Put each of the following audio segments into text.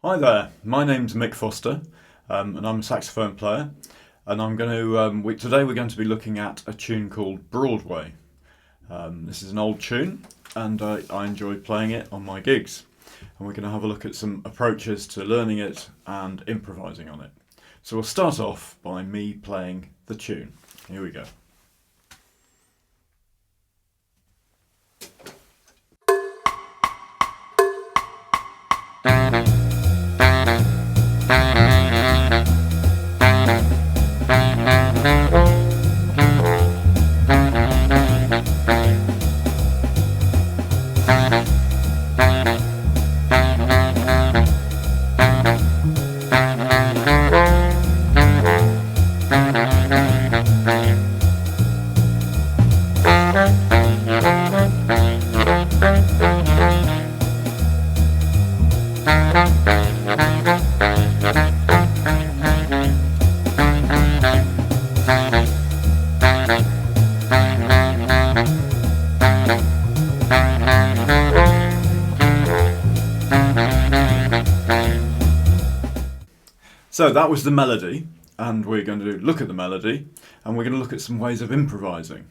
Hi there, my name's Mick Foster, and I'm a saxophone player. And I'm going to today we're going to be looking at a tune called Broadway. This is an old tune, and I enjoy playing it on my gigs. And we're going to have a look at some approaches to learning it and improvising on it. So we'll start off by me playing the tune. Here we go. So that was the melody, and we're going to look at the melody, and we're going to look at some ways of improvising.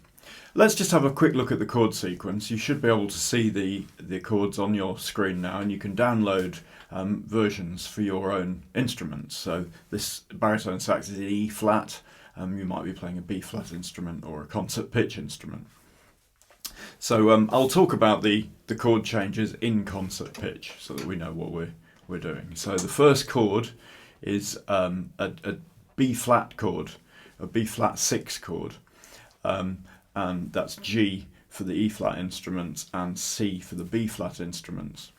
Let's just have a quick look at the chord sequence. You should be able to see the chords on your screen now, and you can download versions for your own instruments. So this baritone sax is in E flat. You might be playing a B flat instrument or a concert pitch instrument. So I'll talk about the chord changes in concert pitch so that we know what we're doing. So the first chord is a B flat chord, a B flat 6 chord, and that's G for the E flat instruments and C for the B flat instruments.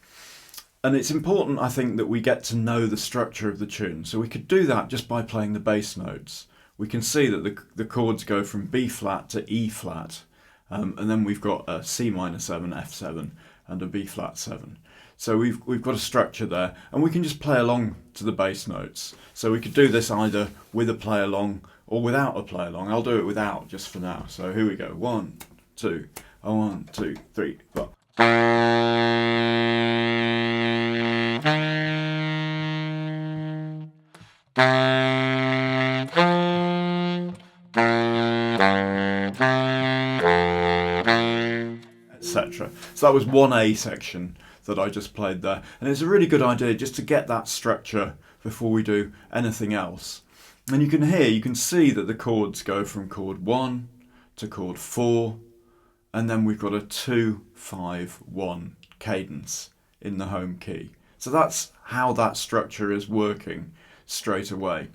And it's important, I think, that we get to know the structure of the tune. So we could do that just by playing the bass notes. We can see that the chords go from B flat to E flat, and then we've got a C minor 7, F7, and a B flat 7. So we've got a structure there, and we can just play along to the bass notes. So we could do this either with a play along or without a play along. I'll do it without just for now. So here we go. 1, 2, 1, 2, 3, 4. Etc. So that was 1A section that I just played there, and it's a really good idea just to get that structure before we do anything else. And you can see that the chords go from chord 1 to chord 4, and then we've got a 2, 5, 1 cadence in the home key. So that's how that structure is working straight away.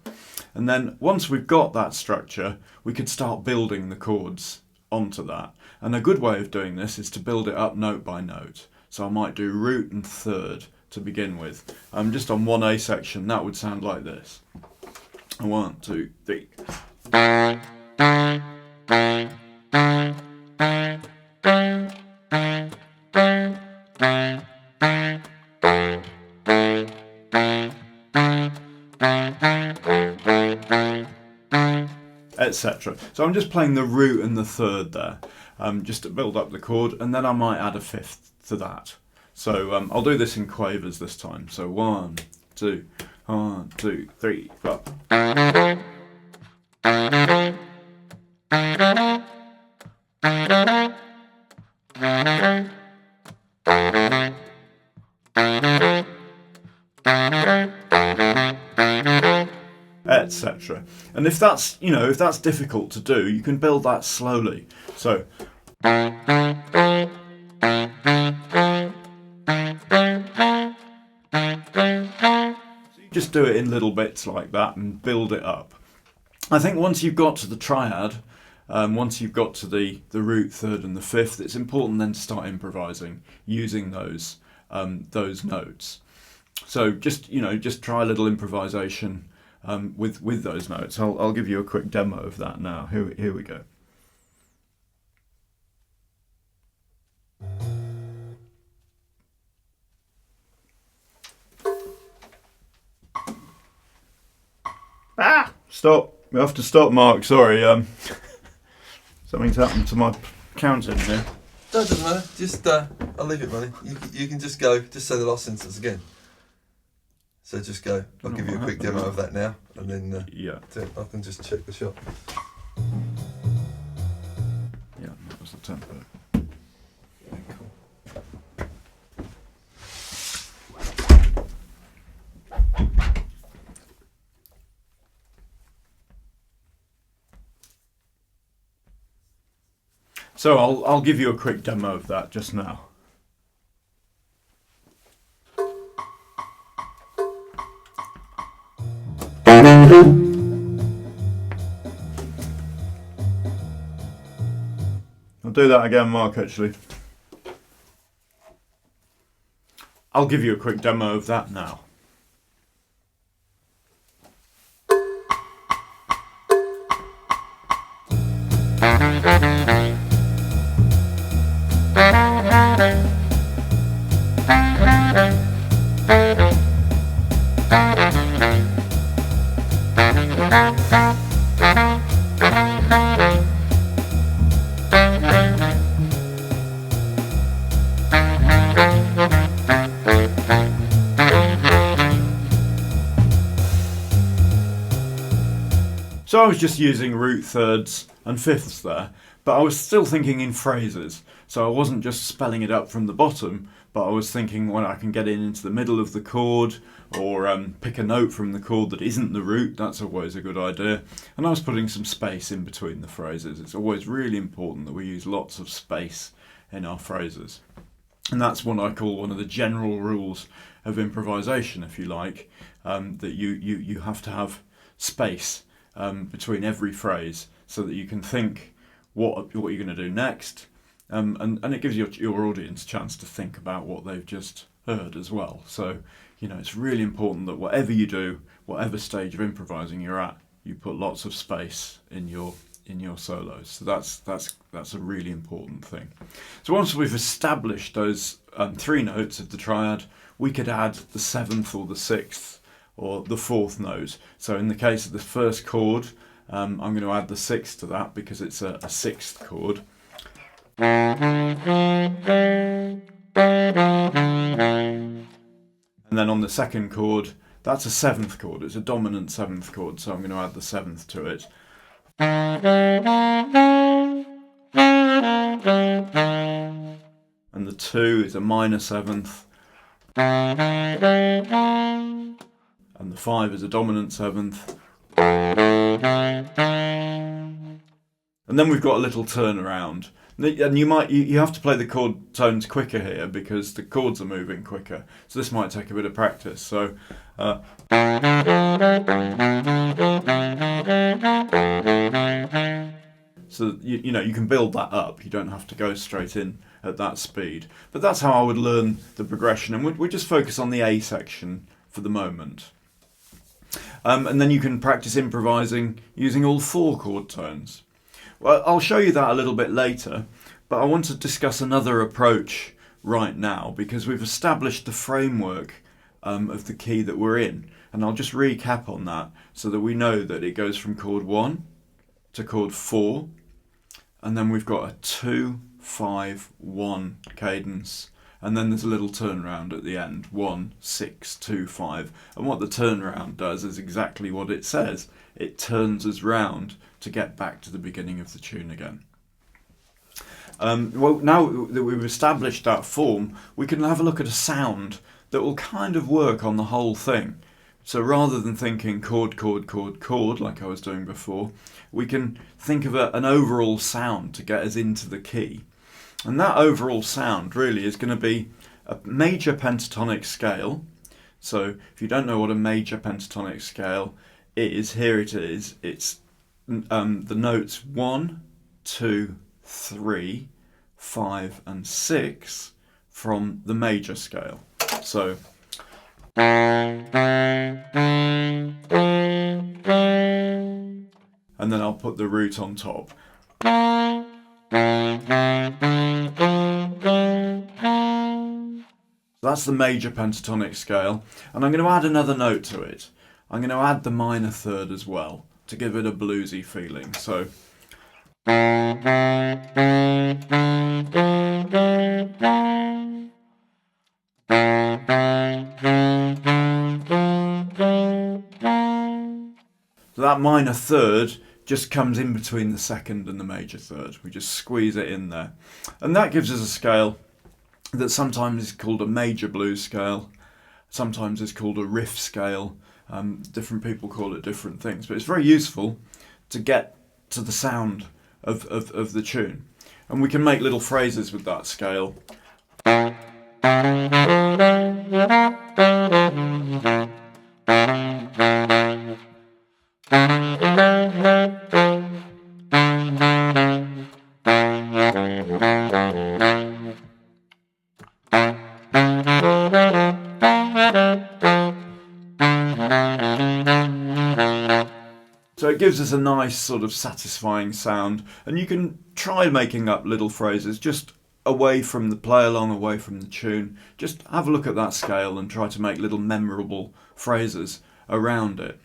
And then once we've got that structure, we could start building the chords onto that. And a good way of doing this is to build it up note by note. So I might do root and third to begin with. Just on 1A section, that would sound like this. 1, 2, 3. Etc. So I'm just playing the root and the third there, just to build up the chord, and then I might add a fifth to that. So I'll do this in quavers this time. So 1, 2, 1, 2, 3, 4. Etc. And if that's difficult to do, you can build that slowly. So just do it in little bits like that and build it up. I think once you've got to the triad, once you've got to the root, third and the fifth, it's important then to start improvising using those notes. So just try a little improvisation with those notes. I'll give you a quick demo of that now. Here we go. Stop. We have to stop, Mark. Sorry. Something's happened to my counting here. No, it doesn't matter. Just, I'll leave it, buddy. You can just go. Just say the last sentence again. So just go. I'll give you a quick demo of that now, and then Yeah. I can just check the shot. Yeah, that was the tempo. Yeah, cool. So I'll give you a quick demo of that just now. I'll do that again, Mark, actually. I'll give you a quick demo of that now. So I was just using root thirds and fifths there, but I was still thinking in phrases. So I wasn't just spelling it up from the bottom, but I was thinking when I can get into the middle of the chord, or pick a note from the chord that isn't the root. That's always a good idea. And I was putting some space in between the phrases. It's always really important that we use lots of space in our phrases. And that's what I call one of the general rules of improvisation, if you like, that you have to have space between every phrase so that you can think what you're going to do next, and it gives your audience a chance to think about what they've just heard as well. So, you know, it's really important that whatever you do, whatever stage of improvising you're at, you put lots of space in your solos. So that's a really important thing. So once we've established those three notes of the triad, we could add the seventh or the sixth or the fourth note. So in the case of the first chord, I'm going to add the sixth to that because it's a sixth chord. And then on the second chord, that's a seventh chord. It's a dominant seventh chord, so I'm going to add the seventh to it. And the two is a minor seventh. And the five is a dominant seventh. And then we've got a little turnaround. And you have to play the chord tones quicker here because the chords are moving quicker. So this might take a bit of practice. So so you know, you can build that up. You don't have to go straight in at that speed. But that's how I would learn the progression. And we just focus on the A section for the moment. And then you can practice improvising using all four chord tones. Well, I'll show you that a little bit later, but I want to discuss another approach right now because we've established the framework of the key that we're in. And I'll just recap on that so that we know that it goes from chord 1 to chord 4, and then we've got a 2-5-1 cadence, and then there's a little turnaround at the end, 1-6-2-5. And what the turnaround does is exactly what it says. It turns us round to get back to the beginning of the tune again. Well, now that we've established that form, we can have a look at a sound that will kind of work on the whole thing. So rather than thinking chord, chord, chord, chord, like I was doing before, we can think of an overall sound to get us into the key. And that overall sound really is going to be a major pentatonic scale. So if you don't know what a major pentatonic scale is, here it is. It's the notes 1, 2, 3, 5 and 6 from the major scale. So and then I'll put the root on top. That's the major pentatonic scale, and I'm going to add another note to it. I'm going to add the minor third as well to give it a bluesy feeling. So that minor third just comes in between the second and the major third. We just squeeze it in there. And that gives us a scale that sometimes is called a major blues scale, sometimes is called a riff scale. Different people call it different things, but it's very useful to get to the sound of the tune. And we can make little phrases with that scale. So it gives us a nice sort of satisfying sound, and you can try making up little phrases just away from the play along, away from the tune. Just have a look at that scale and try to make little memorable phrases around it.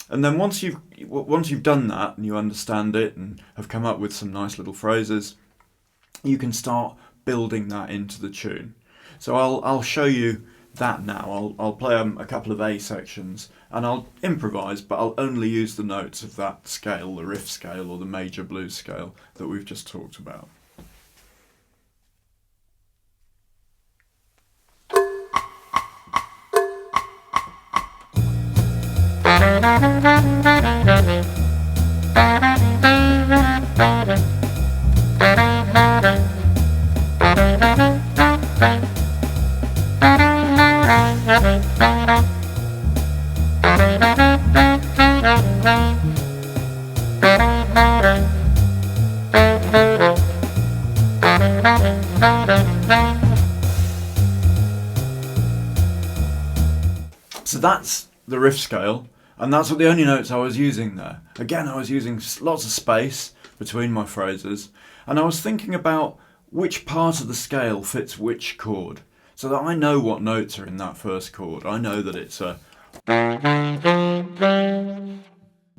And then once you've done that and you understand it and have come up with some nice little phrases, you can start building that into the tune. So I'll show you that now. I'll play a couple of A sections and I'll improvise, but I'll only use the notes of that scale, the riff scale or the major blues scale that we've just talked about. So that's the riff scale, and that's what the only notes I was using there. Again, I was using lots of space between my phrases, and I was thinking about which part of the scale fits which chord, so that I know what notes are in that first chord. I know that it's a...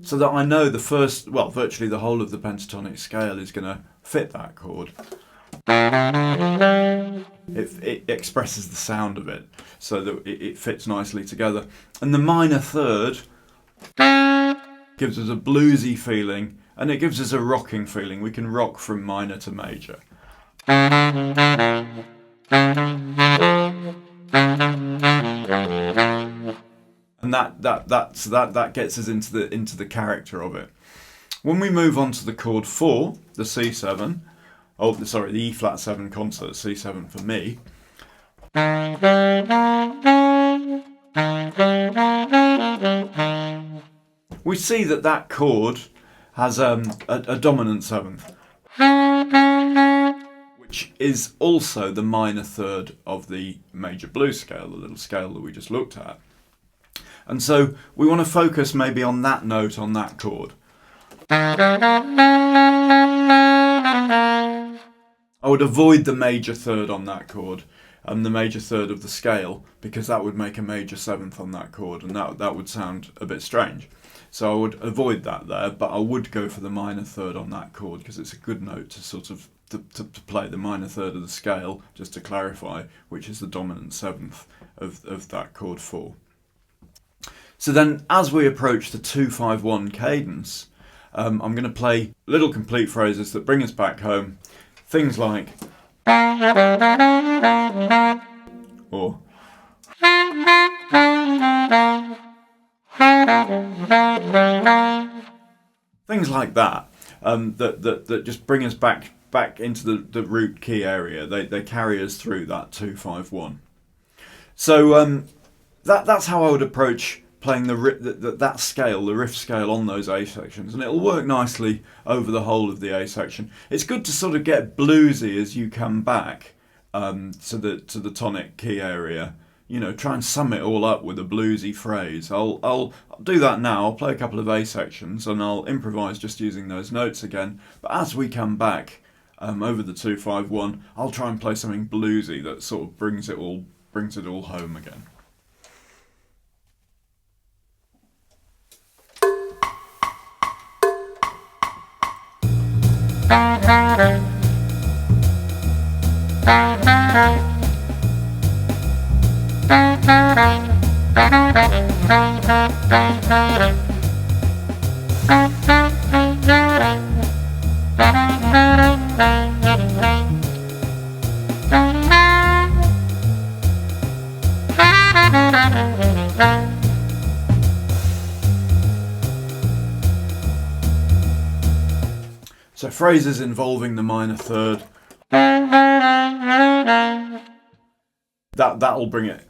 So that I know the first, well, virtually the whole of the pentatonic scale is going to fit that chord. It expresses the sound of it, so that it fits nicely together. And the minor third gives us a bluesy feeling, and it gives us a rocking feeling. We can rock from minor to major. And that gets us into the character of it. When we move on to the chord 4, the C7, the E flat 7 concert, C7 for me. We see that chord has a dominant seventh, which is also the minor third of the major blues scale, the little scale that we just looked at. And so we want to focus maybe on that note on that chord. I would avoid the major third on that chord and the major third of the scale, because that would make a major seventh on that chord, and that would sound a bit strange. So I would avoid that there, but I would go for the minor third on that chord, because it's a good note to sort of to play the minor third of the scale, just to clarify, which is the dominant seventh of that chord 4. So then, as we approach the 2-5-1 cadence, I'm going to play little complete phrases that bring us back home. Things like, or, things like that, that just bring us back into the root key area. They carry us through that 2-5-1. So that's how I would approach playing that scale, the riff scale on those A sections, and it'll work nicely over the whole of the A section. It's good to sort of get bluesy as you come back to the tonic key area. You know, try and sum it all up with a bluesy phrase. I'll do that now. I'll play a couple of A sections and I'll improvise just using those notes again. But as we come back over the 2-5-1, I'll try and play something bluesy that sort of brings it all home again. So phrases involving the minor third, that'll bring it.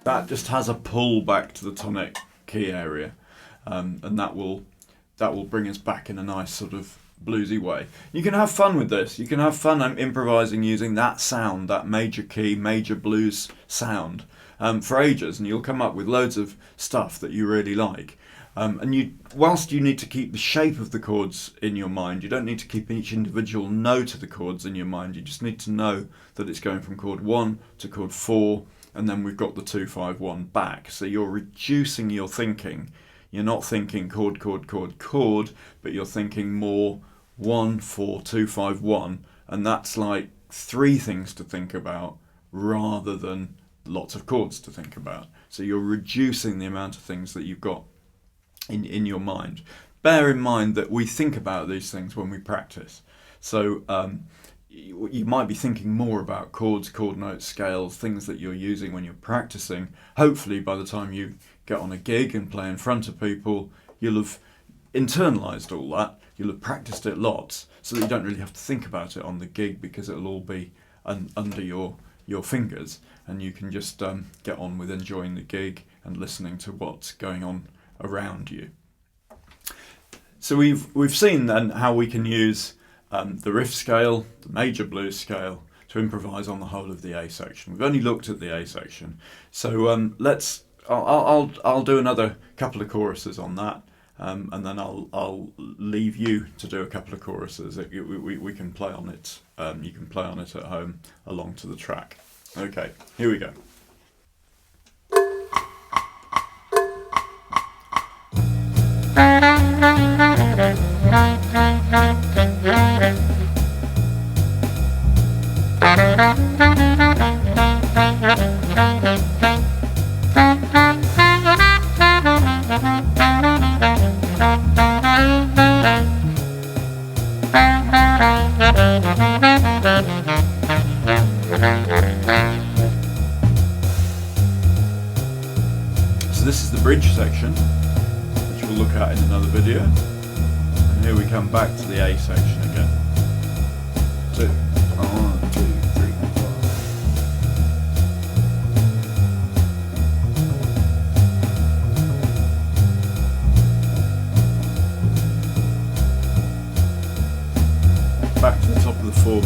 That just has a pull back to the tonic key area, and that will bring us back in a nice sort of bluesy way. You can have fun with this. You can have fun improvising using that sound, that major key, major blues sound, for ages, and you'll come up with loads of stuff that you really like. And whilst you need to keep the shape of the chords in your mind, you don't need to keep each individual note of the chords in your mind. You just need to know that it's going from chord 1 to chord 4, and then we've got the 2, 5, 1 back. So you're reducing your thinking. You're not thinking chord, chord, chord, chord, but you're thinking more 1, 4, 2, 5, 1, and that's like 3 things to think about rather than lots of chords to think about. So you're reducing the amount of things that you've got in your mind. Bear in mind that we think about these things when we practice. So you might be thinking more about chords, chord notes, scales, things that you're using when you're practicing. Hopefully by the time you get on a gig and play in front of people, you'll have internalized all that. You'll have practiced it lots, so that you don't really have to think about it on the gig, because it'll all be under your fingers, and you can just get on with enjoying the gig and listening to what's going on around you. So we've seen then how we can use the riff scale, the major blues scale, to improvise on the whole of the A section. We've only looked at the A section, so I'll do another couple of choruses on that, and then I'll leave you to do a couple of choruses. We can play on it. You can play on it at home along to the track. Okay, here we go. So this is the bridge section, which we'll look at in another video. And here we come back to the A section again. 2, 1, 2, 3, 4. Back to the top of the 4.